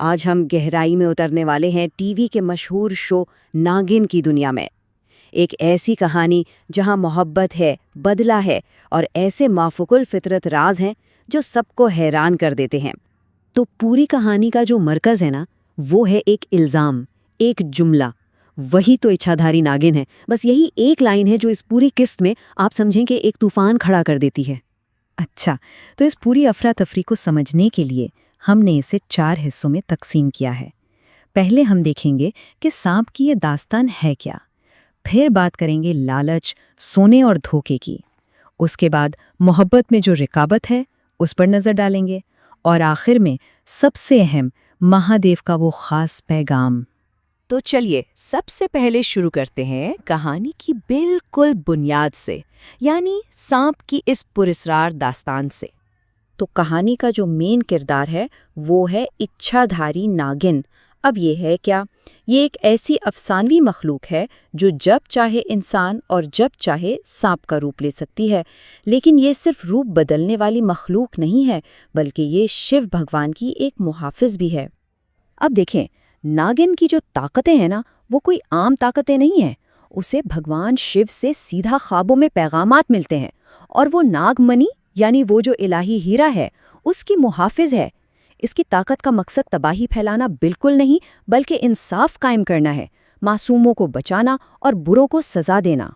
आज हम गहराई में उतरने वाले हैं टीवी के मशहूर शो नागिन की दुनिया में। एक ऐसी कहानी जहां मोहब्बत है, बदला है और ऐसे माफुकुल फितरत राज हैं जो सबको हैरान कर देते हैं। तो पूरी कहानी का जो मरकज़ है ना, वो है एक इल्ज़ाम, एक जुमला। वही तो इच्छाधारी नागिन है। बस यही एक लाइन है जो इस पूरी किस्त में आप समझें कि एक तूफान खड़ा कर देती है। अच्छा, तो इस पूरी अफरा तफरी को समझने के लिए हमने इसे 4 हिस्सों में तकसीम किया है। पहले हम देखेंगे कि सांप की ये दास्तान है क्या। फिर बात करेंगे लालच, सोने और धोखे की। उसके बाद मोहब्बत में जो रिकाबत है उस पर नज़र डालेंगे। और आखिर में सबसे अहम, महादेव का वो खास पैगाम। तो चलिए सबसे पहले शुरू करते हैं कहानी की बिल्कुल बुनियाद से, यानी सांप की इस पुरस्कार दास्तान से। तो कहानी का जो मेन किरदार है वो है इच्छाधारी नागिन। अब ये है क्या? ये एक ऐसी अफसानवी मखलूक है जो जब चाहे इंसान और जब चाहे सांप का रूप ले सकती है। लेकिन ये सिर्फ रूप बदलने वाली मखलूक नहीं है, बल्कि ये शिव भगवान की एक मुहाफिज भी है। अब देखें, नागिन की जो ताकतें हैं ना, वो कोई आम ताकतें नहीं हैं। उसे भगवान शिव से सीधा ख्वाबों में पैगामात मिलते हैं, और वो नागमणि यानी वो जो इलाही हीरा है, उसकी मुहाफिज है। इसकी ताकत का मकसद तबाही फैलाना बिल्कुल नहीं, बल्कि इंसाफ कायम करना है, मासूमों को बचाना और बुरों को सजा देना।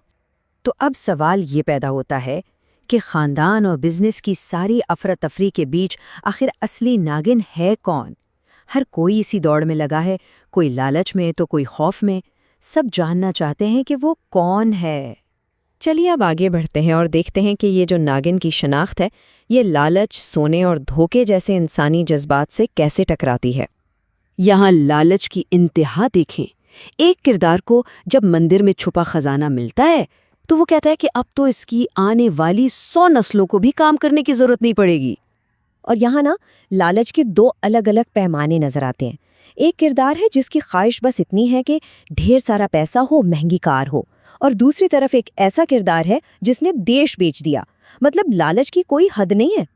तो अब सवाल ये पैदा होता है कि खानदान और बिजनेस की सारी अफरा तफरी के बीच आखिर असली नागिन है कौन? हर कोई इसी दौड़ में लगा है, कोई लालच में तो कोई खौफ में। सब जानना चाहते हैं कि वो कौन है। चलिए अब आगे बढ़ते हैं और देखते हैं कि ये जो नागिन की शनाख्त है, ये लालच, सोने और धोखे जैसे इंसानी जज्बात से कैसे टकराती है। यहाँ लालच की इंतहा देखें। एक किरदार को जब मंदिर में छुपा खजाना मिलता है तो वो कहता है कि अब तो इसकी आने वाली 100 नस्लों को भी काम करने की जरूरत नहीं पड़ेगी। और यहाँ ना लालच के 2 अलग-अलग पैमाने नजर आते हैं। एक किरदार है जिसकी ख्वाहिश बस इतनी है कि ढेर सारा पैसा हो, महंगी कार हो, और दूसरी तरफ एक ऐसा किरदार है जिसने देश बेच दिया। मतलब लालच की कोई हद नहीं है।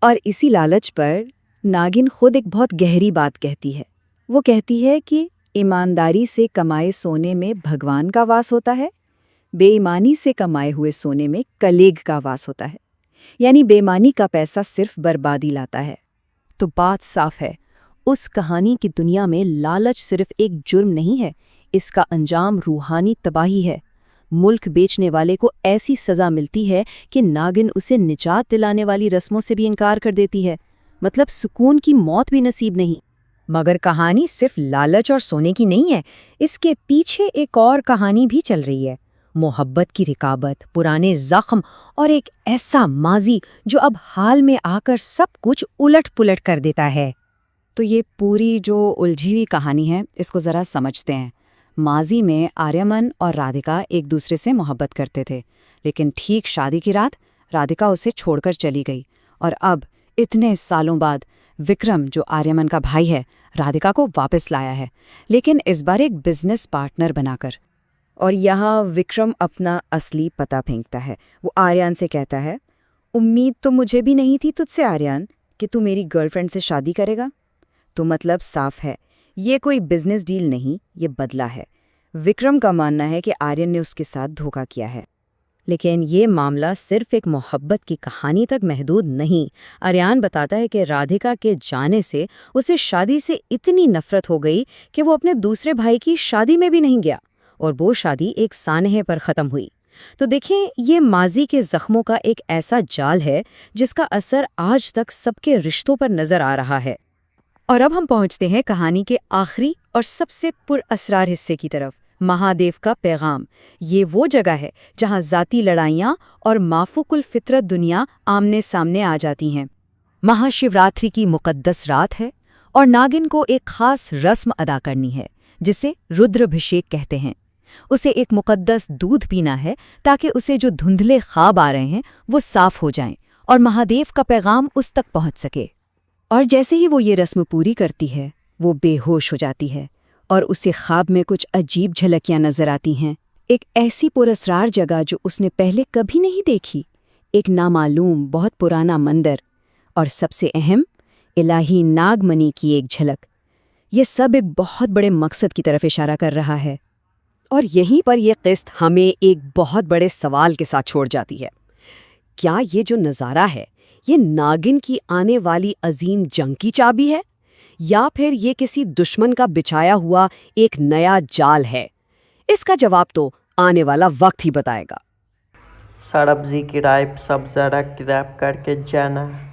और इसी लालच पर नागिन खुद एक बहुत गहरी बात कहती है। वो कहती है कि ईमानदारी से कमाए सोने में भगवान का वास होता है, बेईमानी से कमाए हुए सोने में कलेग का वास होता है। यानी बेईमानी का पैसा सिर्फ बर्बादी लाता है। तो बात साफ है, उस कहानी की दुनिया में लालच सिर्फ एक जुर्म नहीं है, इसका अंजाम रूहानी तबाही है। मुल्क बेचने वाले को ऐसी सज़ा मिलती है कि नागिन उसे निजात दिलाने वाली रस्मों से भी इनकार कर देती है। मतलब सुकून की मौत भी नसीब नहीं। मगर कहानी सिर्फ लालच और सोने की नहीं है, इसके पीछे एक और कहानी भी चल रही है। मोहब्बत की रिकाबत, पुराने ज़ख्म और एक ऐसा माजी जो अब हाल में आकर सब कुछ उलट पुलट कर देता है। तो ये पूरी जो उलझी हुई कहानी है, इसको ज़रा समझते हैं। माजी में आर्यमन और राधिका एक दूसरे से मोहब्बत करते थे, लेकिन ठीक शादी की रात राधिका उसे छोड़कर चली गई। और अब इतने सालों बाद विक्रम, जो आर्यमन का भाई है, राधिका को वापस लाया है, लेकिन इस बार एक बिजनेस पार्टनर बनाकर। और यहाँ विक्रम अपना असली पता फेंकता है। वो आर्यन से कहता है, उम्मीद तो मुझे भी नहीं थी तुझसे आर्यन कि तू मेरी गर्लफ्रेंड से शादी करेगा। तो मतलब साफ है, ये कोई बिजनेस डील नहीं, ये बदला है। विक्रम का मानना है कि आर्यन ने उसके साथ धोखा किया है। लेकिन ये मामला सिर्फ एक मोहब्बत की कहानी तक महदूद नहीं। आर्यन बताता है कि राधिका के जाने से उसे शादी से इतनी नफरत हो गई कि वो अपने दूसरे भाई की शादी में भी नहीं गया, और वो शादी एक सानहे पर ख़त्म हुई। तो देखें, ये माजी के ज़ख्मों का एक ऐसा जाल है जिसका असर आज तक सबके रिश्तों पर नज़र आ रहा है। और अब हम पहुंचते हैं कहानी के आखिरी और सबसे पुरअसरार हिस्से की तरफ, महादेव का पैगाम। ये वो जगह है जहां ज़ाती लड़ाइयाँ और माफुकुल फितरत दुनिया आमने सामने आ जाती हैं। महाशिवरात्रि की मुक़द्दस रात है और नागिन को एक ख़ास रस्म अदा करनी है जिसे रुद्राभिषेक कहते हैं। उसे एक मुक़द्दस दूध पीना है ताकि उसे जो धुंधले ख्वाब आ रहे हैं वो साफ हो जाएं और महादेव का पैगाम उस तक पहुंच सके। और जैसे ही वो ये रस्म पूरी करती है, वो बेहोश हो जाती है और उसे ख्वाब में कुछ अजीब झलकियां नजर आती हैं। एक ऐसी पुरअसरार जगह जो उसने पहले कभी नहीं देखी, एक नामालूम बहुत पुराना मंदिर, और सबसे अहम, इलाही नागमणि की एक झलक। ये सब एक बहुत बड़े मकसद की तरफ इशारा कर रहा है। और यहीं पर यह किस्त हमें एक बहुत बड़े सवाल के साथ छोड़ जाती है। क्या ये जो नज़ारा है, ये नागिन की आने वाली अजीम जंग की चाबी है, या फिर ये किसी दुश्मन का बिछाया हुआ एक नया जाल है? इसका जवाब तो आने वाला वक्त ही बताएगा। सड़ब्जी की राइप सब ज़रा क्रैप करके जाना।